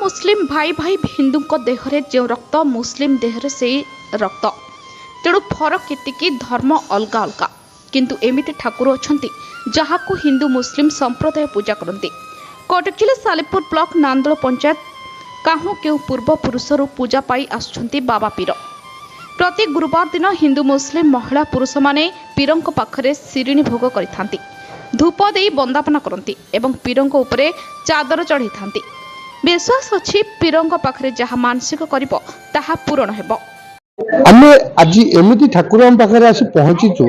मुस्लिम भाई भाई हिंदू देहरे जो रक्त मुस्लिम देहरे से रक्त तेणु फरक एतिकी धर्म अलग अलग किंतु एमिति ठाकुर अछंती जहाकू हिंदू मुस्लिम संप्रदाय पूजा करती। कटक जिला सालेपुर ब्लॉक नांदोल पंचायत काहू केउ पूर्व पुरुषर पूजा पाई आसुछंती बाबा पीर। प्रति गुरुवार दिन हिंदू मुस्लिम महिला पुरुष माने पीरंक पाखरे शिरिणी भोग करिथांती, धूप देई वंदापना करती एवं पीरंक उपरे चादर चढ़ी थांती। विश्वास अछि पीरंक पाखरे जहा मानसिक करिबो ताहा पूर्ण हेबो। आमे आज एमिति ठाकुर पाखे आसी पहुंचीचु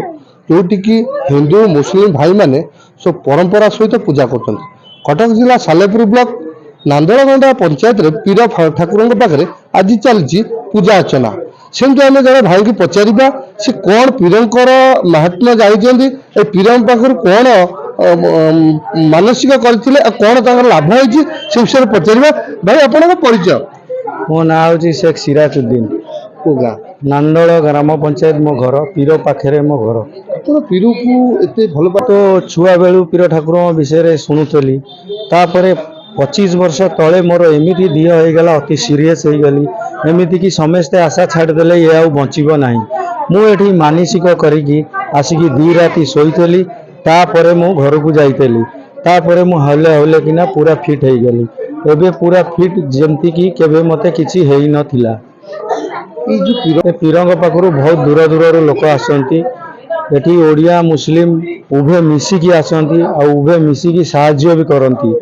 जोटि कि हिंदू मुस्लिम भाई माने सब परंपरा सहित पूजा कर। कटक जिला सालेपुर ब्लॉक नांदोलगंडा पंचायत रे पीर ठाकुर पाखे आज चलती पूजा अर्चना। सेमती आम जड़े भाई की पचारा सी कौन पीरंकर महात्मा जाइए पीरंक पाखर कौन मानसिक करते कौन तर लाभ होती से विषय पचारा। भाई आपन परिचय? मो ना हूँ शेख सिराजुद्दीन, नांदोल ग्राम पंचायत मो घर, पीर पाखे मो घर। पीर को एत भल तो छुआ बेलू पीर ठाकुर विषय शुणुली, तापर 25 वर्ष तले मोर एमती दिह हो गला, अति सीरीयस हो गली एमती कि समस्ते आशा छाड़देले ये आउ बचब ना। मुझे मानसिक करी आसिकी 2 राति शोली, तापर मु घर को जाइली, तापर मु हले हले किना पूरा फिट हो गली। एबे पूरा फिट जमती कि केबे मते किछि हेई नथिला। पीरंग पाखरु बहुत दूर दूर लोक आसंती, एठी ओडिया मुस्लिम उभे मिसिकी आसंती आ उभे मिसिकी साहाय्य भी करंती।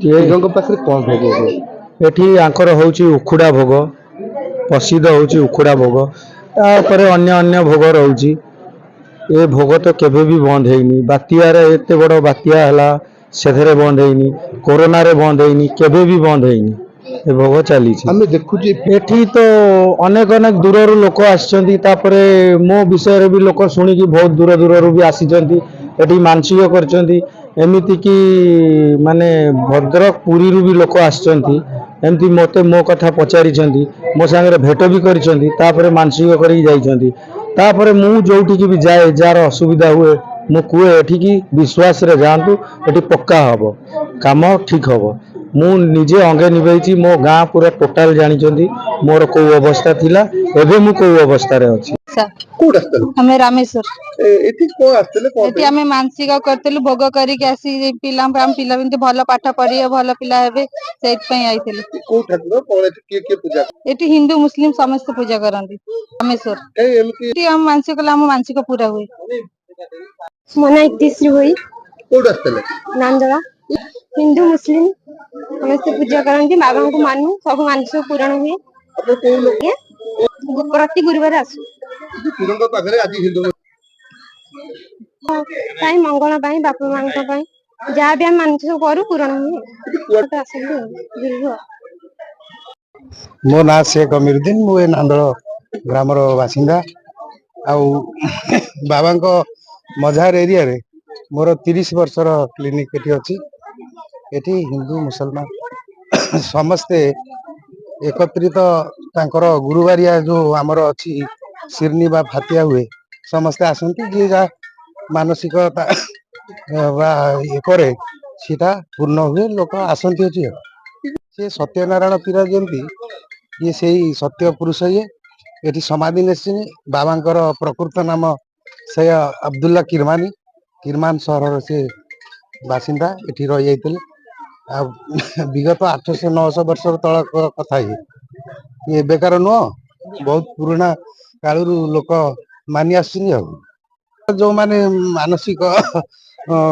पीरंग पाखरे कोन भोग होय? एठी आंकर होउची उखुडा भोग, प्रसिद्ध होउची उखुडा भोग, तापर अन्य अन्य भोग रहउची। ए भोग तो केबे भी बंद हेइनी। बातिया रे एते बड़ बातिया हला सेधरे बंद हेइनी, कोरोना रे बंद हेइनी, केबे भी बंद हेइनी। ए भोग चली हमें देखुची एठी तो अनेक अनेक दूर लोक आसचंती। तापरे मो विषय भी लोक शुणी कि बहुत दूर दूर भी आसीचंती, एठी मानसिक करचंती। एमिति कि माने भद्रक पुरी भी लोक आसचंती, एमती मते मो कथा पचारिचंती, मो संगे भेट भी करिचंती, तापरे मानसिक करी जाइचंती। तापरे मु जोठी की भी जाए जार असुविधा हुए मु कुए एठी की विश्वास रे जानतु, एठी पक्का हबो, काम ठीक हबो। मु निजे अंगे निभैची, मो गाँ पूरा टोटाल जानिचंती मोर को अवस्था थिला, एबे मु को अवस्था रे अछि। हमें रामेश्वर एठी को आस्तले कोन एटी हमें मानसिक करतेलु भोग करी के आसी पिला बिंदु भल पाठ पढ़िए भल पिला हेबे सेइत पई आइतेलु। को ठाकुर कोन के पूजा? एटी हिंदू मुस्लिम समस्त पूजा करंती। रामेश्वर एटी हम मानसिक कला हम मानसिक पूरा हुई। मना 31 हुई को आस्तले नांदोला। हिंदू मुस्लिम समस्त पूजा करंती, बाबा को मानू सब मानसिक पूर्ण हुए। अपन को लोग प्रति गुरुवार आसु पीरंक पाखरे आज हिंदू पाई मंगल पाई बापा मांक पाई जहाँ भी हम मानसिक करू पूर्ण हुए। मो ना शेख अमीरुद्दीन, मु नांदोल ग्रामर बासिंदा। आउ बाबा को मजार एरिया रे मोर 30 वर्षर क्लिनिक एठी अछि। एठी हिंदू मुसलमान समस्ते एकत्रित तांकर गुरुवारिया जो आमर अछि शिरनी बा फातिया हुए, समस्ते आसंती जे जा मानसिक करे सीटा पूर्ण हुए, लोक आसंती अछि। से सत्यनारायण पीर जमती ये सेही सत्य पुरुष ये एठी समाधि नेसिनी। बाबांकर प्रकृत नाम से अब्दुल्ला किरमानी, किरमान सहर से बासिंदा एठी रही जाइतले। आ विगत 800-900 वर्ष तल कथा ये बेकार नुह, बहुत पुराना कालरू लोक मानि आसुनी। जो माने मानसिक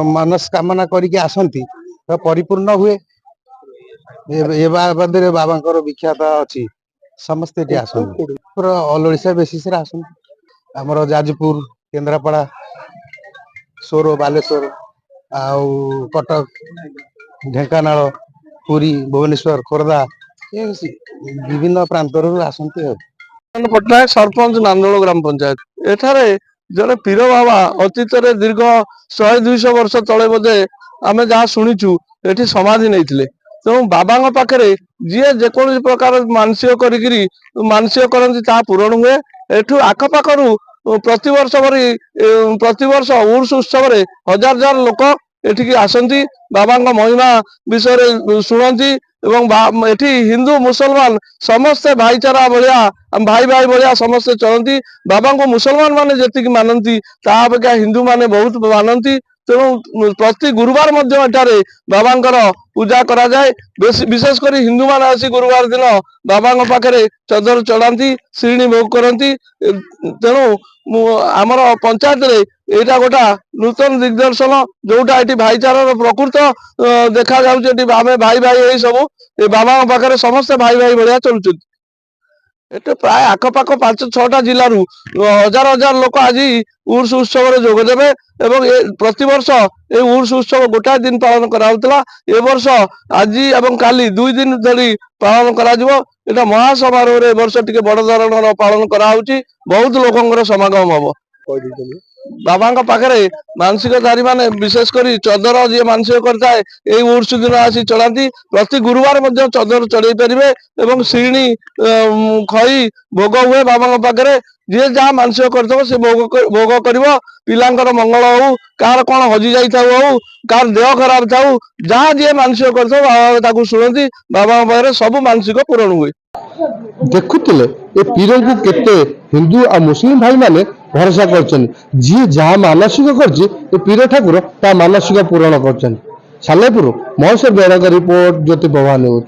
मनस्कामना करके आसंती तो परिपूर्ण हुए। ए बाबदरे बाबांकर विख्यात अछि, समस्ते एठी आसंती पूरा ऑल ओडिशा बेसिस रे आसंती। हमर जाजपुर, केंद्रापड़ा, सोरो, बालेश्वर, आउ कटक, ढेंकानाल, पुरी, भुवनेश्वर, खोर्धा ये विभिन्न प्रांतर आसंती। पट्टनायक सरपंच नांदोल ग्राम पंचायत। एठारे जने पीर बाबा अतीत रे दीर्घ 100-200 वर्ष तले बोधे आमे जहाँ शुणीचु एठी समाधि नहीं। तेणु बाबा पाखे जी जेकोसी प्रकार मानसिक करी मानसिक करती ता पूरण हुए। एठू आखपाखर प्रतिवर्ष उर्स उत्सव 1000 लोक ଏଠିକି ଆସନ୍ତି, ବାବାଙ୍କ ମହିମା ବିଷୟରେ ଶୁଣନ୍ତି ଏବଂ ଏଠି ହିନ୍ଦୁ ମୁସଲମାନ ସମସ୍ତେ ଭାଇଚାରା ଭଳିଆ ଭାଇ ଭାଇ ଭଳିଆ ସମସ୍ତେ ଚଳନ୍ତି। ବାବାଙ୍କୁ ମୁସଲମାନ ମାନେ ଯେତିକି ମାନନ୍ତି ତା ଅପେକ୍ଷା ହିନ୍ଦୁ ମାନେ ବହୁତ ମାନନ୍ତି। ତେଣୁ ପ୍ରତି ଗୁରୁବାର ମଧ୍ୟ ଏଠାରେ ବାବାଙ୍କର ପୂଜା କରାଯାଏ। ବିଶେଷ କରି ହିନ୍ଦୁମାନେ ଆସି ଗୁରୁବାର ଦିନ ବାବାଙ୍କ ପାଖରେ ଚଦର ଚଢାନ୍ତି, ଶିରିଣି ଭୋଗ କରନ୍ତି। ତେଣୁ ଆମର ପଞ୍ଚାୟତରେ ଏଇଟା ଗୋଟା ନୂତନ ଦିଗ୍ଦର୍ଶନ, ଯୋଉଟା ଏଠି ଭାଇଚାରାର ପ୍ରକୃତ ଦେଖାଯାଉଛି। ଏଠି ଆମେ ଭାଇ ଭାଇ ଏଇ ସବୁ ଏ ବାବାଙ୍କ ପାଖରେ ସମସ୍ତେ ଭାଇ ଭାଇ ଭଳିଆ ଚଳୁଛନ୍ତି। ଏଠି ପ୍ରାୟ ଆଖପାଖ 5-6ଟା ଜିଲ୍ଲାରୁ ହଜାର ହଜାର ଲୋକ ଆଜି ଉର୍ସ ଉତ୍ସବରେ ଯୋଗ ଦେବେ ଏବଂ ପ୍ରତିବର୍ଷ এই ଉର୍ସ ଉତ୍ସବ ଗୋଟାଏ ଦିନ ପାଳନ କରାଯାଉଥିଲା। ଏ ବର୍ଷ ଆଜି ଏବଂ କାଲି 2 ଦିନ ଧରି ପାଳନ କରାଯିବ। এটা ମହାସମାରୋହରେ ଏ ବର୍ଷ ଟିକେ ବଡ ଧରଣର ପାଳନ କରାହଉଛି। ବହୁତ ଲୋକଙ୍କର ସମାଗମ ହବ। ବାବାଙ୍କ ପାଖରେ ମାନସିକଧାରୀ ମାନେ ବିଶେଷ କରି ଚଦର ଯିଏ ମାନସିକ କରିଥାଏ ଏଇ ଉର୍ସ ଦିନ ଆସି ଚଳାନ୍ତି। ପ୍ରତି ଗୁରୁବାର ମଧ୍ୟ ଚଦର ଚଢେଇ ପାରିବେ ଏବଂ ଶିରିଣି ଖଇ ଭୋଗ ହୁଏ ବାବାଙ୍କ ପାଖରେ। ଯିଏ ଯାହା ମାନସିକ କରିଥିବ ସେ ଭୋଗ କରିବ। ପିଲାଙ୍କର ମଙ୍ଗଳ ହଉ, କାହାର କଣ ହଜି ଯାଇଥାଉ ହଉ, କାହାର ଦେହ ଖରାପ ଥାଉ, ଯାହା ଯିଏ ମାନସିକ କରିଥିବ ବାବା ତାକୁ ଶୁଣନ୍ତି। ବାବାଙ୍କ ପାଖରେ ସବୁ ମାନସିକ ପୂରଣ ହୁଏ। ଦେଖୁଥିଲେ ଏ ପୀରଙ୍କୁ କେତେ ହିନ୍ଦୁ ଆଉ ମୁସଲିମ ଭାଇମାନେ ଭରସା କରିଛନ୍ତି। ଯିଏ ଯାହା ମାନସିକ କରିଛି ଏ ପୀର ଠାକୁର ତା ମାନସିକ ପୂରଣ କରିଛନ୍ତି। ସାଲେପୁର ମହେଶ୍ୱର ବେହେରାଙ୍କ ରିପୋର୍ଟ, ଜ୍ୟୋତି ପ୍ରଭା ନ୍ୟୁଜ୍।